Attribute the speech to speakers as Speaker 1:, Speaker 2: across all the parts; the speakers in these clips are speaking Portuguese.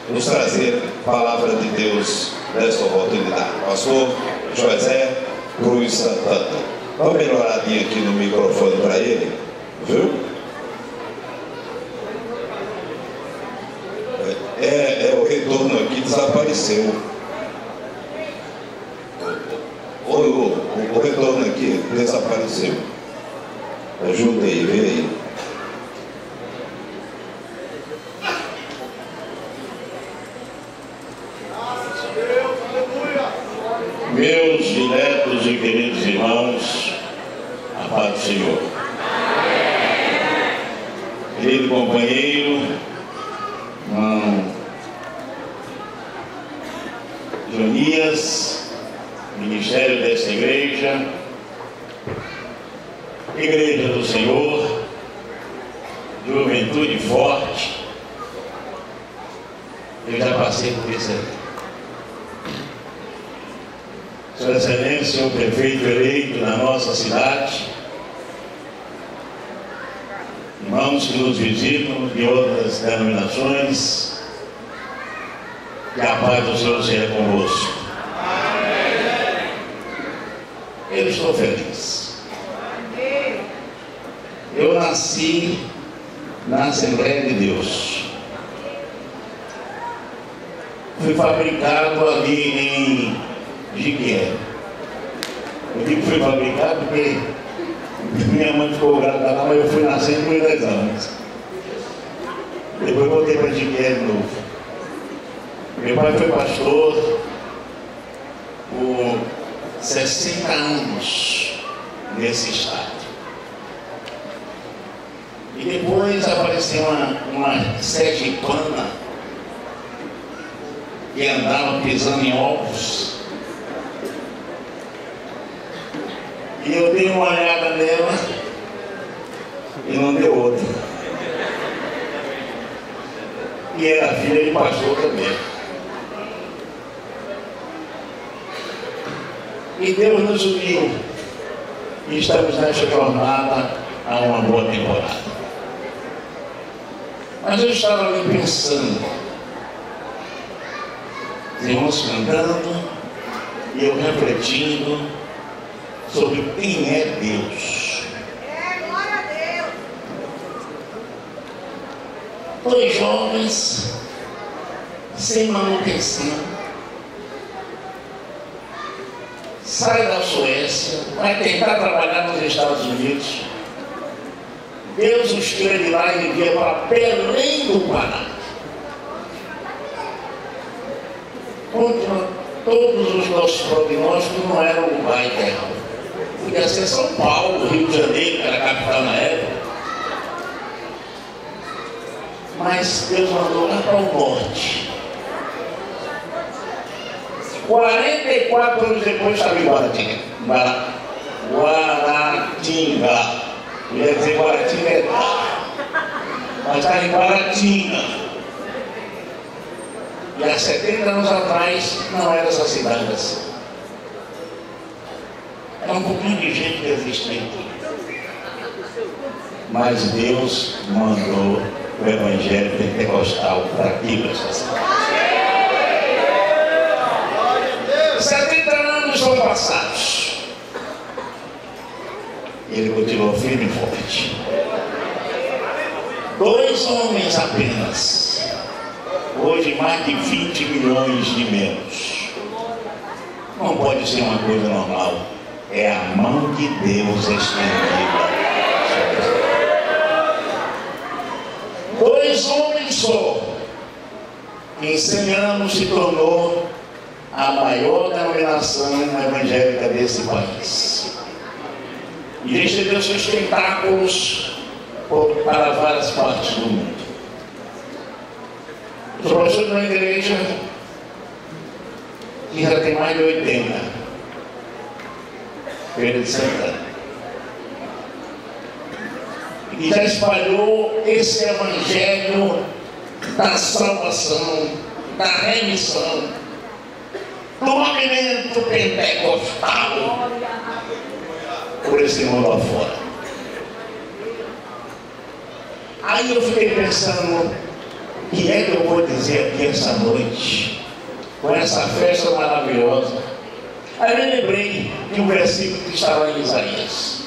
Speaker 1: nos trazer a palavra de Deus nesta oportunidade. Pastor José Cruz Santana. Dá uma melhoradinha aqui no microfone para ele, viu? O retorno aqui desapareceu. O retorno aqui desapareceu. Ajuda aí, vê aí.
Speaker 2: Meus diletos e queridos irmãos, a paz do Senhor. Querido companheiro, irmão Jonias, ministério desta igreja, Igreja do Senhor, juventude forte, eu já passei por isso aí. Sua Excelência, o prefeito eleito da nossa cidade, irmãos que nos visitam de outras denominações, que a paz do Senhor seja convosco. Eu estou feliz. Eu nasci na Assembleia de Deus. Fui fabricado ali em Jiquié. Eu digo que fui fabricado porque minha mãe ficou grávida lá, mas eu fui nascendo com 10 anos. Depois voltei para Jiquié de novo. Meu pai foi pastor por 60 anos nesse estado. E depois apareceu uma sergipana que andava pisando em ovos. E eu dei uma olhada nela e não deu outra. E era filha de pastor também. E Deus nos uniu. E estamos nesta jornada há uma boa temporada. Mas eu estava ali pensando, os irmãos cantando, e eu refletindo sobre quem é Deus.
Speaker 3: Glória a Deus.
Speaker 2: Dois jovens sem manutenção, sai da Suécia, vai tentar trabalhar nos Estados Unidos. Deus os tira de lá e envia para Belém do Pará. Contra todos os nossos prognósticos, não era Uruguai e Terra. Podia ser São Paulo, Rio de Janeiro, que era a capital na época. Mas Deus mandou lá para o norte. 44 anos depois estava em Guaratinga. Guaratinga. Eu ia dizer Guaratinga, mas estava em Guaratinga. E há 70 anos atrás não era essa cidade assim. Era um pouquinho de gente que existia aqui. Mas Deus mandou o Evangelho Pentecostal para aqui, para essa cidade. 70 anos são passados. Ele continuou firme e forte. 2 homens apenas. Hoje mais de 20 milhões de membros. Não pode ser uma coisa normal. É a mão de Deus estendida. 2 homens só. Em 100 anos se tornou a maior denominação evangélica desse país. E estendeu seus tentáculos para várias partes do mundo. Os professores de uma igreja que já tem mais de 80, Feira de Santana, e já espalhou esse evangelho da salvação, da remissão, do movimento pentecostal por esse mundo afora. Aí eu fiquei pensando que é que eu vou dizer aqui essa noite, com essa festa maravilhosa? Aí eu lembrei de um versículo que está lá em Isaías.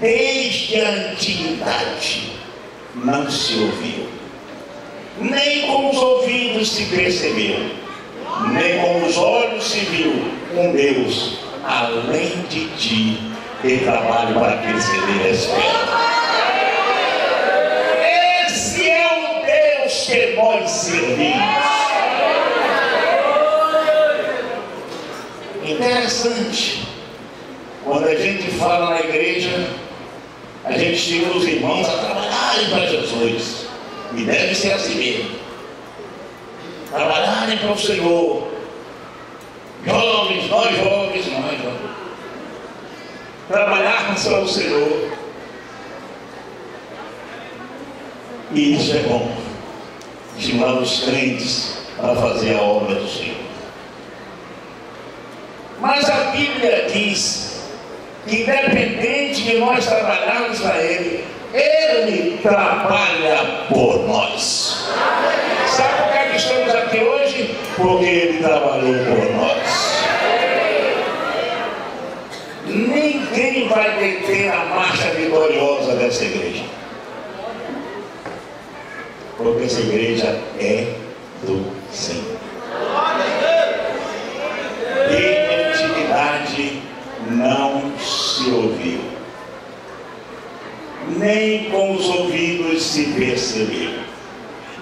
Speaker 2: Desde a antiguidade não se ouviu, nem com os ouvidos se percebeu, nem com os olhos se viu um Deus além de ti, que trabalho para aqueles que lhe esperam. Esse é o Deus que nós servimos. Interessante, quando a gente fala na igreja, a gente estimula os irmãos a trabalharem para Jesus, e deve ser assim mesmo, trabalharem para o Senhor, jovens, nós jovens, trabalharmos para o Senhor, e isso é bom, estimular os crentes para fazer a obra do Senhor. Mas a Bíblia diz que, independente de nós trabalharmos para Ele, Ele trabalha por nós. Sabe por que estamos aqui hoje? Porque Ele trabalhou por nós. Ninguém vai deter a marcha vitoriosa dessa igreja, porque essa igreja é do Senhor. Não se ouviu, nem com os ouvidos se percebeu,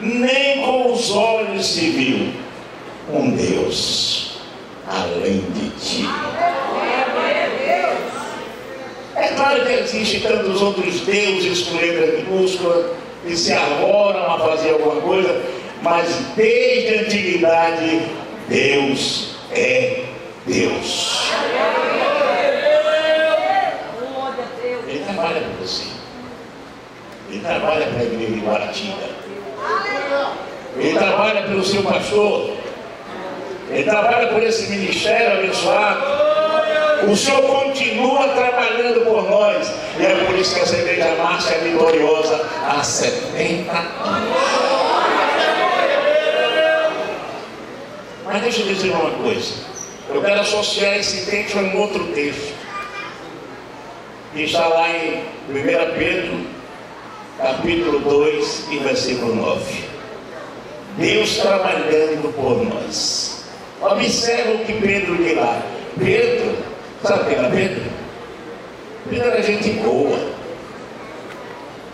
Speaker 2: nem com os olhos se viu um Deus além de ti. É claro que existem tantos outros deuses com letra minúscula que se arvoram a fazer alguma coisa, mas desde a antiguidade Deus é Deus. Ele trabalha para você. Ele trabalha para a igreja de Guaratinga. Ele trabalha pelo seu pastor. Ele trabalha por esse ministério abençoado. O Senhor continua trabalhando por nós. E é por isso que essa igreja marcha vitoriosa há 70 anos. Mas deixa eu dizer uma coisa. Eu quero associar esse texto a um outro texto, que está lá em 1 Pedro, capítulo 2, e versículo 9. Deus trabalhando por nós. Observe o que Pedro diz lá. Pedro, sabe quem era Pedro? Pedro era gente boa,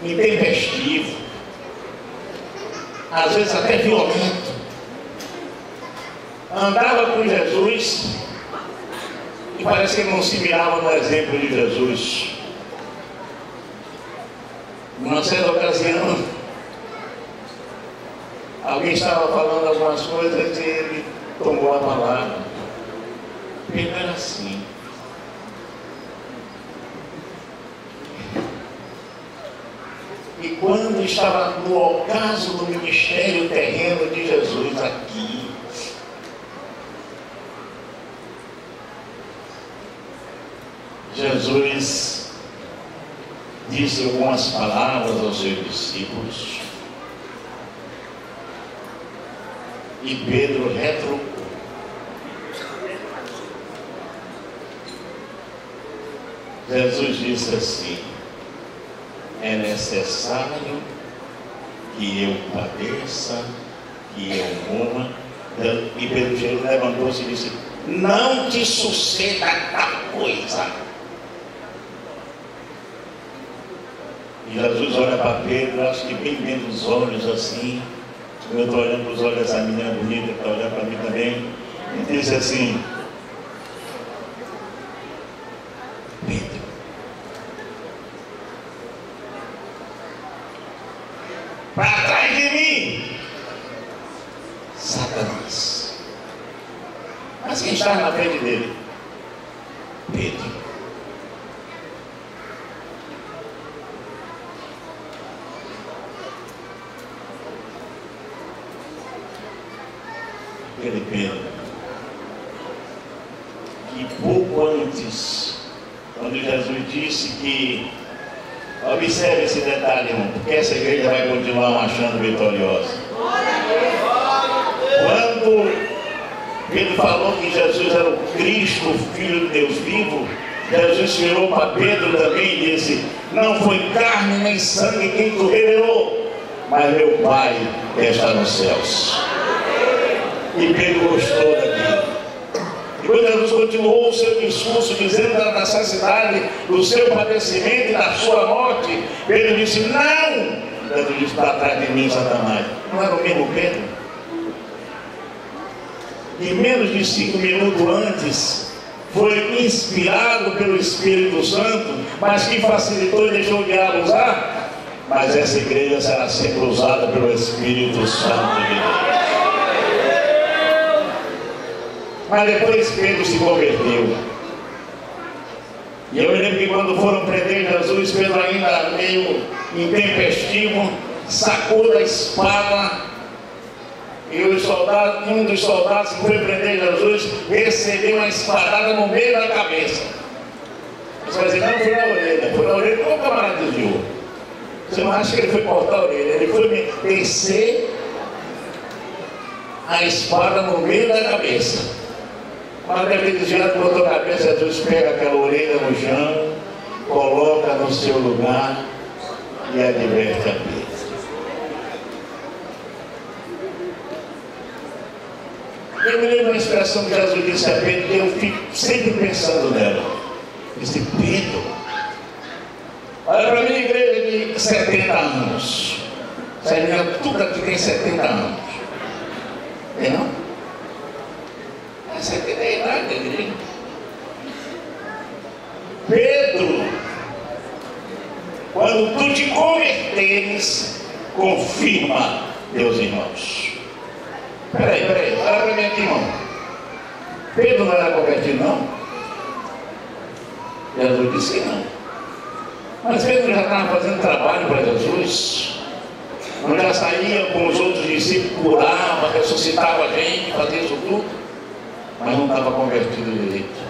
Speaker 2: intempestivo, às vezes até violento. Andava com Jesus e parece que ele não se mirava no exemplo de Jesus. Numa certa ocasião, alguém estava falando algumas coisas e ele tomou a palavra. Pedro era assim. E quando estava no ocaso do ministério terreno de Jesus aqui, Jesus disse algumas palavras aos seus discípulos e Pedro retrucou. Jesus disse assim: é necessário que eu padeça, que eu morra. E Pedro levantou-se e disse: não te suceda tal coisa. E Jesus olha para Pedro, acho que bem dentro dos olhos assim. Eu estou olhando para os olhos dessa menina bonita que está olhando para mim também. E disse assim: Pedro, para trás de mim, Satanás. Mas quem está na frente dele? Pedro. Aquele Pedro que pouco antes, quando Jesus disse que Observe esse detalhe, irmão, porque essa igreja vai continuar marchando vitoriosa. Quando Pedro falou que Jesus era o Cristo, o Filho de Deus vivo, Jesus virou para Pedro também e disse: não foi carne nem sangue quem tu revelou, mas meu Pai que está nos céus. E Pedro gostou daquilo. E quando Jesus continuou o seu discurso dizendo da necessidade do seu padecimento e da sua morte, Pedro disse: não! Jesus disse: está atrás de mim, Satanás. Não era o mesmo Pedro? E menos de 5 minutos antes foi inspirado pelo Espírito Santo, mas que facilitou e deixou o diabo usar. Mas essa igreja será sempre usada pelo Espírito Santo de Deus. Mas depois Pedro se converteu. E eu me lembro que quando foram prender Jesus, Pedro ainda meio intempestivo, sacou da espada. E um dos soldados que foi prender Jesus recebeu uma espadada no meio da cabeça. Você vai dizer: não, foi na orelha. Foi na orelha. Como o camarada desviou? Você não acha que ele foi cortar a orelha? Ele foi descer a espada no meio da cabeça. Mas deve ter desviado, botou a cabeça. Jesus pega aquela orelha no chão, coloca no seu lugar e adverte a Pedro. Eu me lembro uma expressão que Jesus disse a Pedro, que eu fico sempre pensando nela. Disse: Pedro, olha para a minha igreja de 70 anos. Essa menina, tudo aqui tem 70 anos. Tem não? É 70 é a idade da igreja. Pedro, quando tu te converteres, confirma, meus irmãos. Peraí, olha para mim aqui, irmão. Pedro não era convertido, não? Jesus disse que não. Mas Pedro já estava fazendo trabalho para Jesus. Não já saía com os outros discípulos, curava, ressuscitava a gente, fazia isso tudo. Mas não estava convertido direito.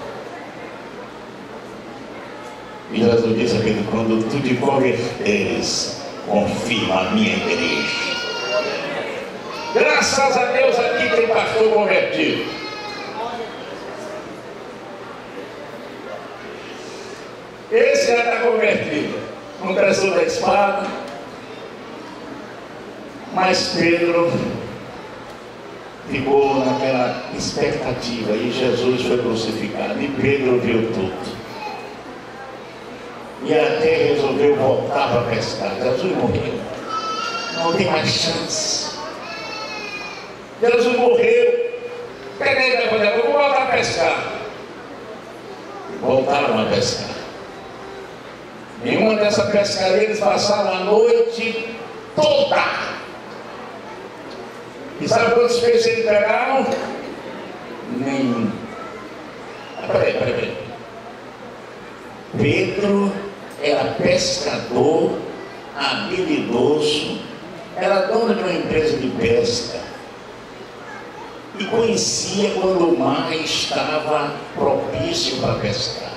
Speaker 2: E Jesus disse a Pedro: quando tu te converteres, confirma a minha igreja. Graças a Deus aqui tem pastor convertido. Esse já está convertido. Não precisou da espada. Mas Pedro ficou naquela expectativa. E Jesus foi crucificado. E Pedro viu tudo. E até resolveu voltar para pescar. Jesus morreu. Não tem mais chance. Jesus morreu. O que ele vai fazer? Vamos voltar a pescar. Voltaram a pescar. Em uma dessas pescarias eles passaram a noite toda. E sabe quantos peixes eles pegaram? Nenhum. Peraí. Pedro era pescador, habilidoso, era dono de uma empresa de pesca. E conhecia quando o mar estava propício para pescar.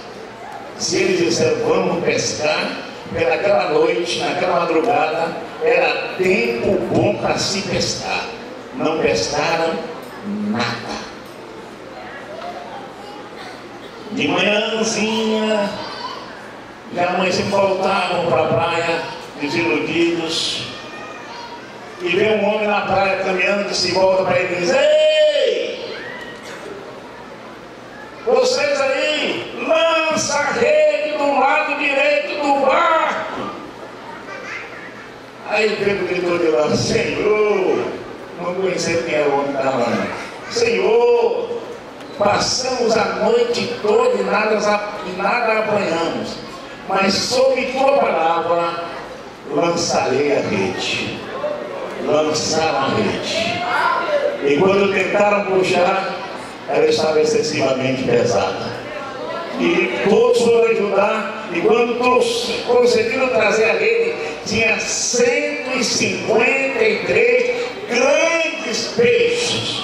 Speaker 2: Se eles disseram: vamos pescar, naquela noite, naquela madrugada, era tempo bom para se pescar. Não pescaram nada. De manhãzinha, já amanheciam, voltavam para a praia, desiludidos. E vê um homem na praia caminhando, que se volta para ele e diz: ei! Vocês aí, lança a rede do lado direito do barco. Aí Pedro gritou de lá: Senhor, não conhecia quem era o homem que estava lá. Senhor, passamos a noite toda e nada apanhamos, mas sob tua palavra lançarei a rede. Lançaram a rede. E quando tentaram puxar, ela estava excessivamente pesada. E todos foram ajudar. E quando conseguiram trazer a rede, tinha 153 grandes peixes.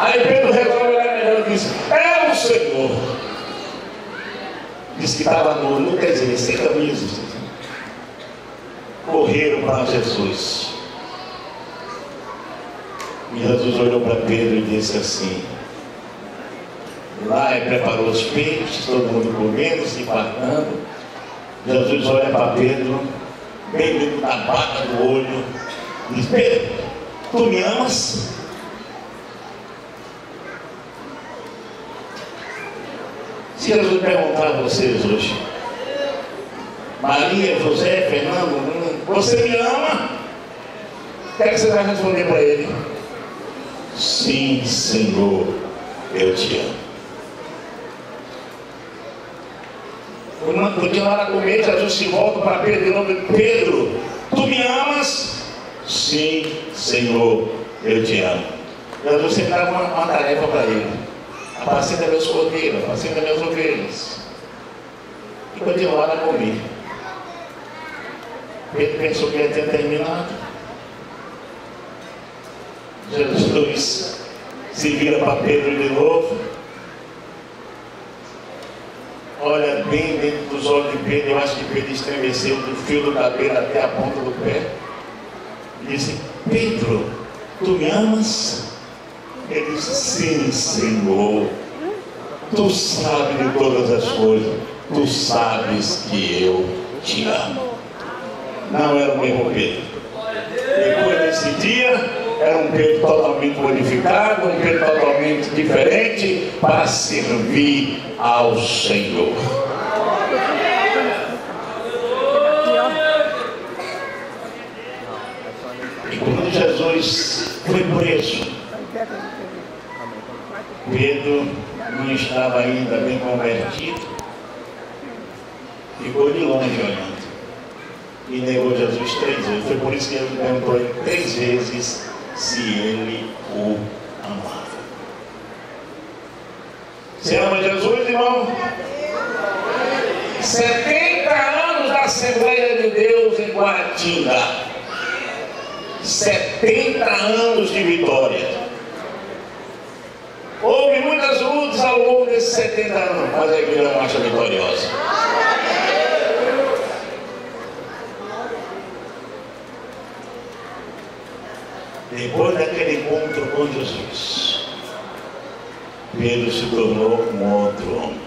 Speaker 2: Aí Pedro resolve olhar melhor e diz: é o Senhor. disse que estava nu, quer dizer, sem camisa. Correram para Jesus. E Jesus olhou para Pedro e disse assim: lá ele preparou os peixes, todo mundo comendo, se fartando. Jesus olha para Pedro, bem dentro da bata do olho, e diz: Pedro, tu me amas? Se Jesus perguntar a vocês hoje, Maria, José, Fernando, você me ama? O que é que você vai responder para ele? Sim, Senhor, eu te amo. Quando continuar a comer, Jesus se volta para Pedro e diz: Pedro, tu me amas? Sim, Senhor, eu te amo. Jesus sempre dá uma tarefa para ele: apacenta meus cordeiros, apacenta minhas ovelhas. E continuar a comer. Pedro pensou que ia ter terminado. Jesus se vira para Pedro de novo, olha bem dentro dos olhos de Pedro. Eu acho que Pedro estremeceu do fio do cabelo até a ponta do pé. E disse: Pedro, tu me amas? Ele disse: sim, Senhor, tu sabes de todas as coisas, tu sabes que eu te amo. Não era o mesmo Pedro. Depois desse dia, era um Pedro totalmente modificado, um Pedro totalmente diferente, para servir ao Senhor. E quando Jesus foi preso, Pedro não estava ainda bem convertido, ficou de longe olhando e negou Jesus 3 vezes. Foi por isso que ele perguntou ele 3 vezes se ele o amava. Você ama Jesus, irmão? 70 anos da Assembleia de Deus em Guaratinga. 70 anos de vitória. Houve muitas lutas ao longo desses 70 anos, mas a igreja marcha vitoriosa. Depois daquele encontro com Jesus, Pedro se tornou um outro homem.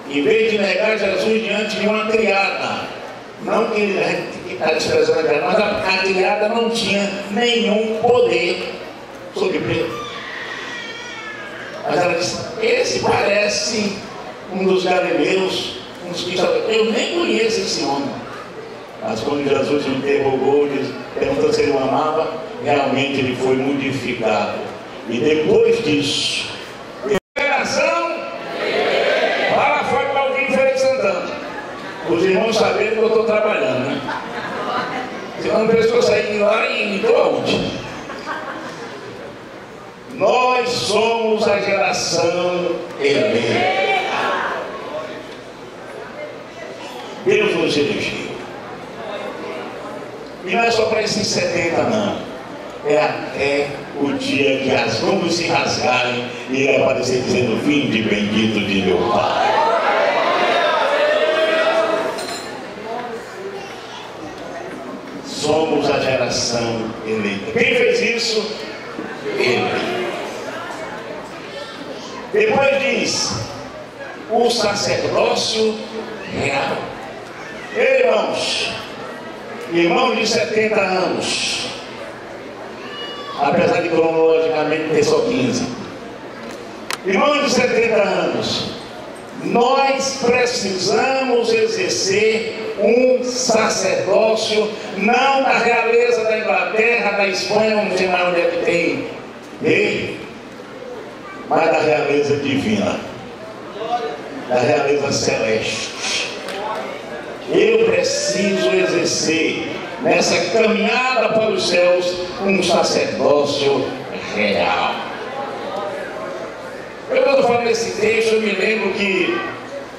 Speaker 2: Em vez de negar Jesus diante de uma criada, não que ele está desprezando a criada, mas a criada não tinha nenhum poder sobre Pedro. Mas ela disse: esse parece um dos galileus, um dos que eu nem conheço esse homem. Mas quando Jesus o interrogou, perguntou se ele o amava, realmente ele foi modificado. E depois disso, geração, fala forte para alguém em Feira de Santana. Os irmãos sabendo que eu estou trabalhando, né? Senão a pessoa sair de lá e estou aonde? Nós somos a geração eleita. Deus nos elegeu. E não é só para esses 70 não. É até o dia que as nuvens se rasgarem e ele aparecer dizendo: vinde bendito de meu Pai. Somos a geração eleita. Quem fez isso? Ele. Depois diz: o sacerdócio real. Irmãos de 70 anos, apesar de cronologicamente ter só 15, irmãos de 70 anos, nós precisamos exercer um sacerdócio, não da realeza da Inglaterra, da Espanha, não sei mais onde é que tem, mas da realeza divina, da realeza celeste. Eu preciso exercer nessa caminhada para os céus um sacerdócio real. Eu, quando falo nesse texto, eu me lembro que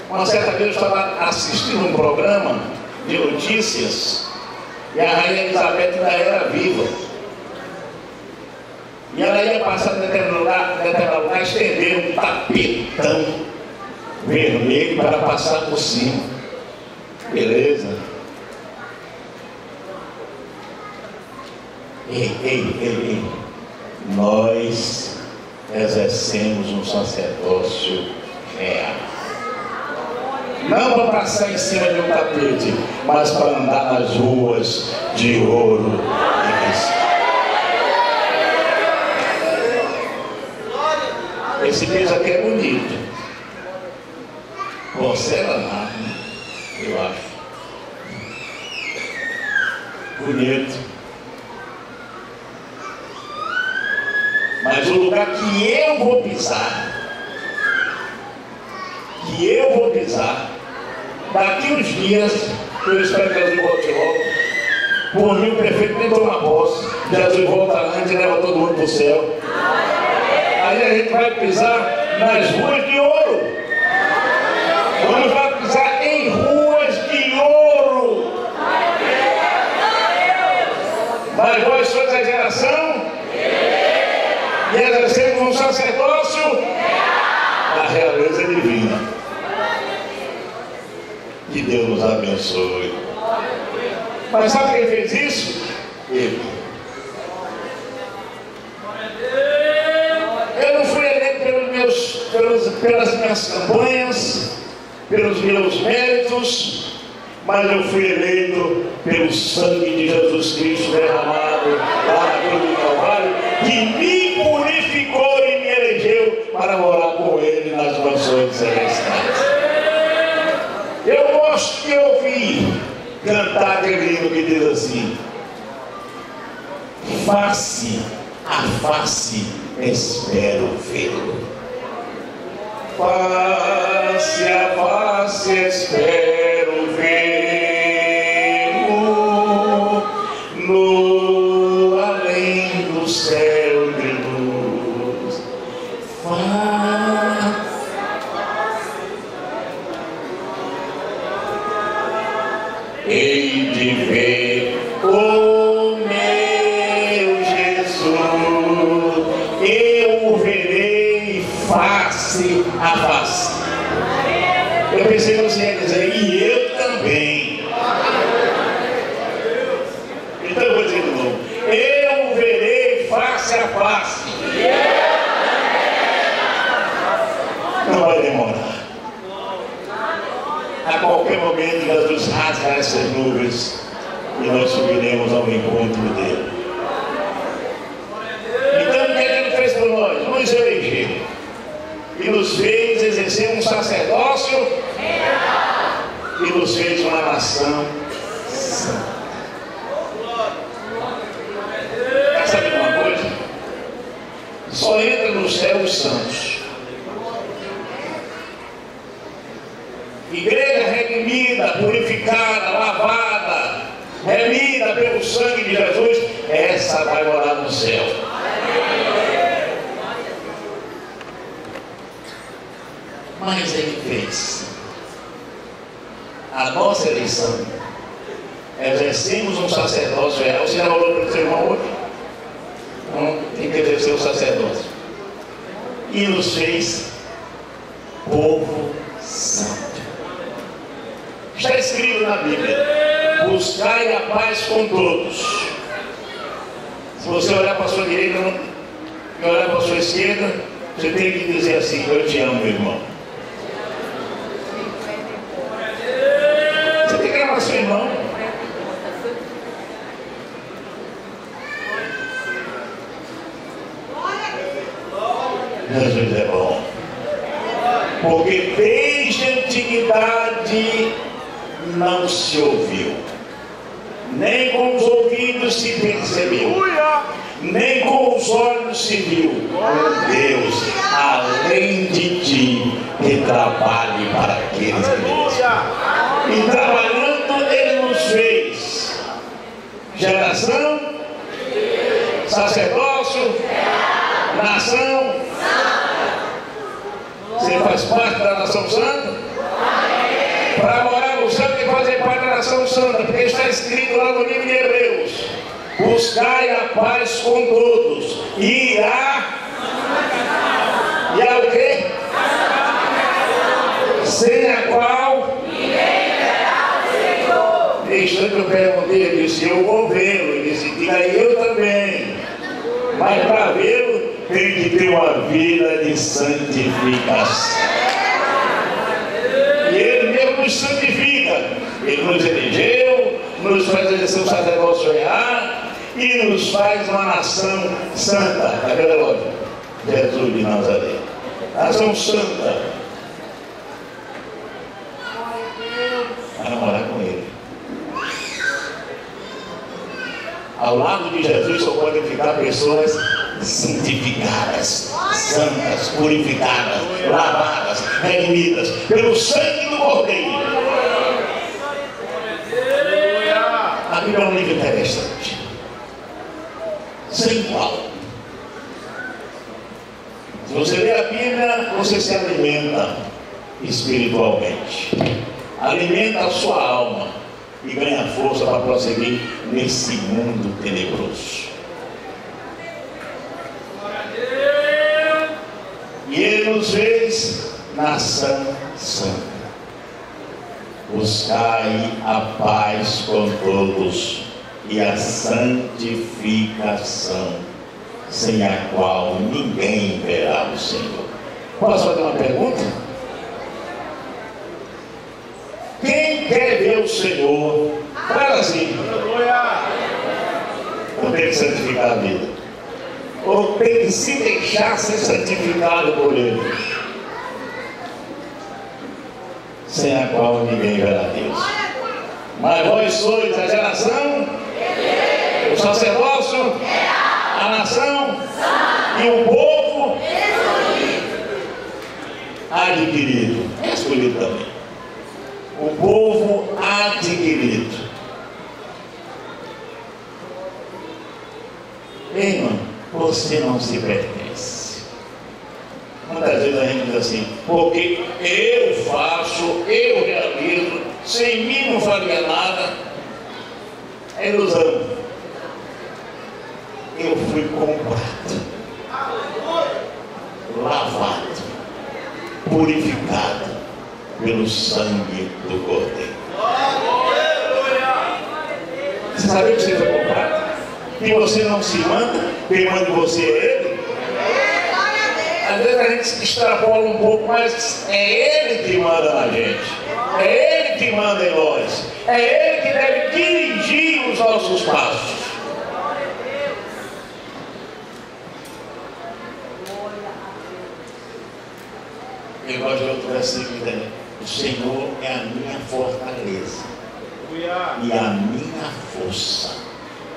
Speaker 2: uma certa vez eu estava assistindo um programa de notícias e a rainha Elizabeth ainda era viva. E ela ia passar em determinado lugar, estender um tapetão vermelho para passar por cima. Beleza? Ei. Nós exercemos um sacerdócio real. Não para passar em cima de um tapete, mas para andar nas ruas de ouro de Cristo. Esse piso aqui é bonito. Porcelanato, eu acho. Bonito. Mas o lugar que eu vou pisar, daqui uns dias, eu espero que Jesus volte logo. Por mim, o prefeito nem toma posse. Jesus volta antes e leva todo mundo para o céu. Aí a gente vai pisar nas ruas de ouro. Vamos lá pisar em ruas de ouro. Mas vós sois a geração e exercemos um sacerdócio da realeza divina. Que Deus nos abençoe. Mas sabe quem fez isso? Ele. Eu não fui eleito pelas minhas campanhas, pelos meus méritos, mas eu fui eleito pelo sangue de Jesus Cristo derramado lá na cruz do Calvário, que me purificou e me elegeu para morar com Ele nas mansões celestiais. Eu gosto de ouvir cantar aquele hino que diz assim: face a face espero vê-lo. Face a face espero vê-lo no além do céu de luz. Hei de ver o meu Jesus, eu o verei face a face. Eu pensei que você ia dizer, e eu também. Então eu vou dizer de novo, eu o verei face a face. Não vai demorar. A qualquer momento Jesus rasga essas nuvens e nós subiremos ao encontro dele. Então o que ele fez por nós? Nos elegeu e nos fez exercer um sacerdócio e nos fez uma nação santa. Quer saber de uma coisa? Só entra no céu os santos. Igreja redimida, purificada, lavada, remida pelo sangue de Jesus, essa vai morar no céu. Mas ele fez a nossa eleição. Exercemos um sacerdócio real. Você já falou para o seu irmão hoje? Então, tem que exercer o sacerdócio. E nos fez povo santo. Está escrito na Bíblia: buscai a paz com todos. Se você olhar para a sua direita e olhar para a sua esquerda, você tem que dizer assim: eu te amo, meu irmão. Você tem que amar seu irmão. Jesus é bom. Porque desde a antiguidade não se ouviu, nem com os ouvidos se percebeu, nem com os olhos se viu um Deus além de ti que trabalhe para aqueles que merecem. E trabalhando ele nos fez geração, sacerdócio, nação. Você faz parte da nação santa? Para morar no céu tem que fazer parte da nação santa, porque está escrito lá no livro de Hebreus: buscai a paz com todos e a o quê? sem a qual ninguém verá o Senhor. Deixa que eu perguntei, ele disse, eu vou vê-lo. Ele disse, diga eu também. Mas para vê-lo tem que ter uma vida de santificação. E ele mesmo nos santifica. Ele nos elegeu, nos faz exercer o sacerdócio real e nos faz uma nação santa. Aquela lógica. Jesus de Nazaré. Nação santa. Para namorar com ele. Ao lado de Jesus só podem ficar pessoas santificadas, santas, purificadas, lavadas, redimidas pelo sangue do Cordeiro. A Bíblia é um livro interessante, sem igual. Se você lê a Bíblia, você se alimenta espiritualmente, alimenta a sua alma e ganha força para prosseguir nesse mundo tenebroso. E ele nos fez nação santa. Buscai a paz com todos e a santificação, sem a qual ninguém verá o Senhor. Posso fazer uma pergunta? Quem quer ver o Senhor? Fala assim. Ou tem que santificar a vida? Ou tem que se deixar ser santificado por Ele? Sem a qual ninguém verá Deus. Mas vós sois a geração, o sacerdócio, a nação e o povo adquirido. É escolhido também. O povo adquirido. Ei, irmão, você não se pertence. Muitas vezes a gente diz assim, porque eu faço, eu realizo, sem mim não faria nada. É ilusão. Eu fui comprado, lavado, purificado pelo sangue do Cordeiro. Você sabia que você foi comprado? E você não se manda, quem manda em você é Ele. Às vezes a gente extrapola um pouco, mas é Ele que manda na gente. É Ele que manda em nós. É Ele que deve dirigir os nossos passos. Eu gosto de outro versículo também. O Senhor é a minha fortaleza e a minha força.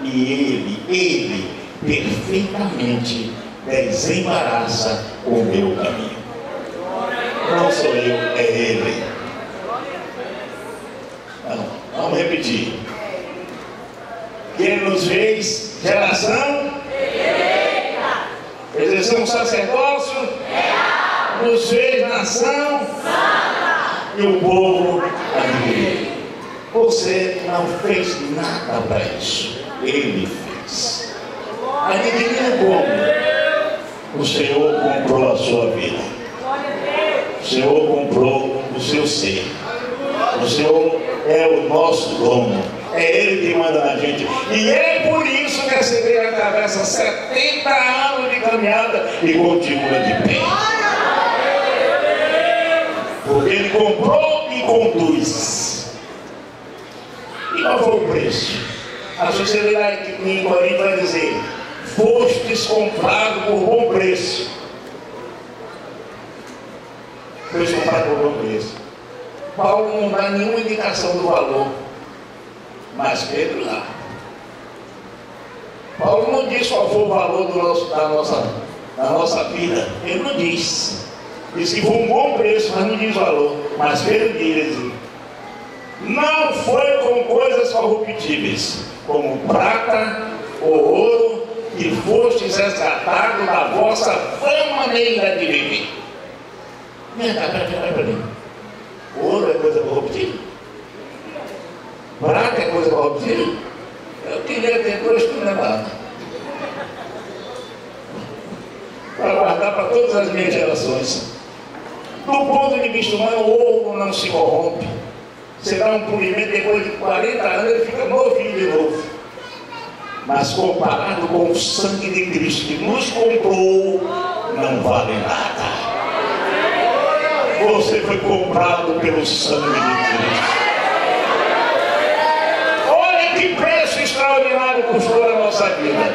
Speaker 2: E Ele perfeitamente desembaraça o meu caminho. Não sou eu, é Ele. Não, vamos repetir. Ele nos fez geração, exercemos sacerdócio, nos fez nação e o povo adquirido. Você não fez nada para isso. Ele fez. Adquirido como? O Senhor comprou a sua vida. O Senhor comprou o seu ser. O Senhor é o nosso dono. É Ele que manda na gente. E é por isso que essa igreja atravessa 70 anos de caminhada e continua de pé. Porque Ele comprou e conduz. E qual foi o preço? A sociedade em Corinto vai dizer: fostes comprado por bom preço. Foi comprado por bom preço. Paulo não dá nenhuma indicação do valor, mas Pedro dá. Paulo não diz qual foi o valor da nossa vida. Ele não diz. Diz que foi um bom preço, mas não diz valor. Mas Pedro diz: não foi com coisas corruptíveis, como prata ou ouro, que fostes resgatados da vossa vã maneira de viver. Pera mim. Ouro é coisa corruptível? Prata é coisa corruptível? Eu queria ter dois toneladas para guardar para todas as minhas gerações. Do ponto de vista humano, o ouro não se corrompe. Você dá um polimento, depois de 40 anos, ele fica novinho de novo. Mas comparado com o sangue de Cristo que nos comprou, não vale nada. Você foi comprado pelo sangue de Cristo. Olha que preço extraordinário custou a nossa vida.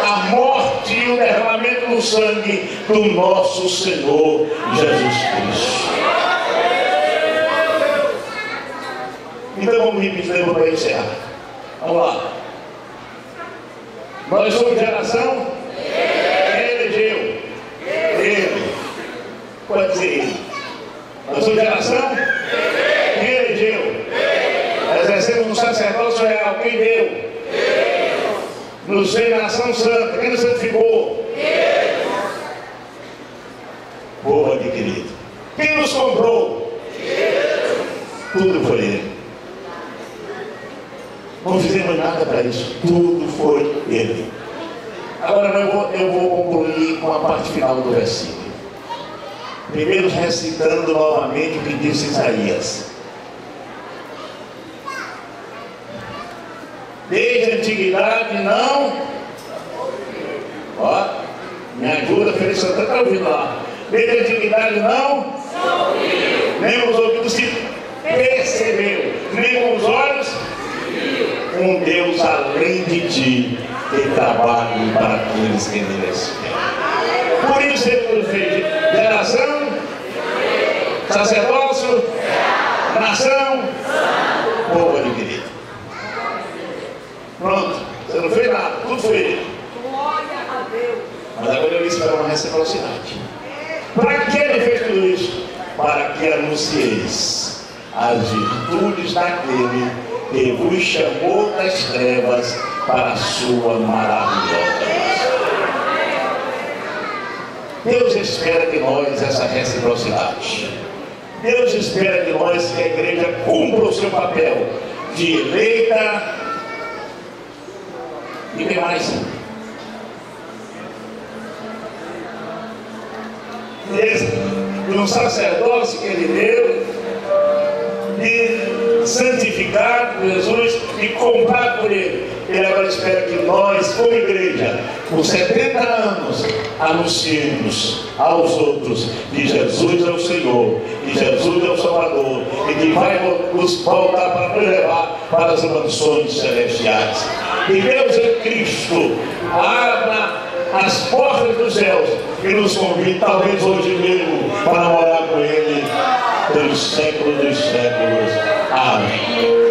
Speaker 2: A morte e o derramamento do sangue do nosso Senhor Jesus Cristo. Então vamos repetir para encerrar. Vamos lá. Nós somos geração? Quem elegeu? Ele. Pode dizer ele. Nós somos geração? Quem elegeu? Exercemos um sacerdócio real. Quem deu? Nos fez nação santa. Quem nos santificou? Povo adquirido. Quem nos comprou? Tudo foi ele. Não fizemos nada para isso. Tudo foi ele. Agora eu vou concluir com a parte final do versículo. Primeiro recitando novamente o que disse Isaías. Desde a antiguidade não. Ó, me ajuda, Feliz Santana, está ouvindo lá. Desde a antiguidade não. Nem os ouvidos se percebeu, nem com os olhos. Um Deus além de ti que trabalha para aqueles que nele esperam. Por isso ele fez geração, sacerdócio, nação, povo adquirido. Pronto, você não fez nada, tudo foi ele. Mas agora eu espero uma reciprocidade. Para que ele fez tudo isso? Para que anuncieis as virtudes daquele que vos chamou das trevas para a sua maravilhosa luz. Deus espera de nós essa reciprocidade. Deus espera de nós que a igreja cumpra o seu papel de eleita e que mais? De um sacerdócio que ele deu, de santificar Jesus e comprar por ele. Ele agora espera que nós, como igreja, por 70 anos, anunciemos aos outros que Jesus é o Senhor, que Jesus é o Salvador e que vai nos voltar para nos levar para as mansões celestiais. Que Deus em Cristo abra as portas dos céus e nos convide, talvez hoje mesmo, para morar com Ele pelos séculos dos séculos. Amém.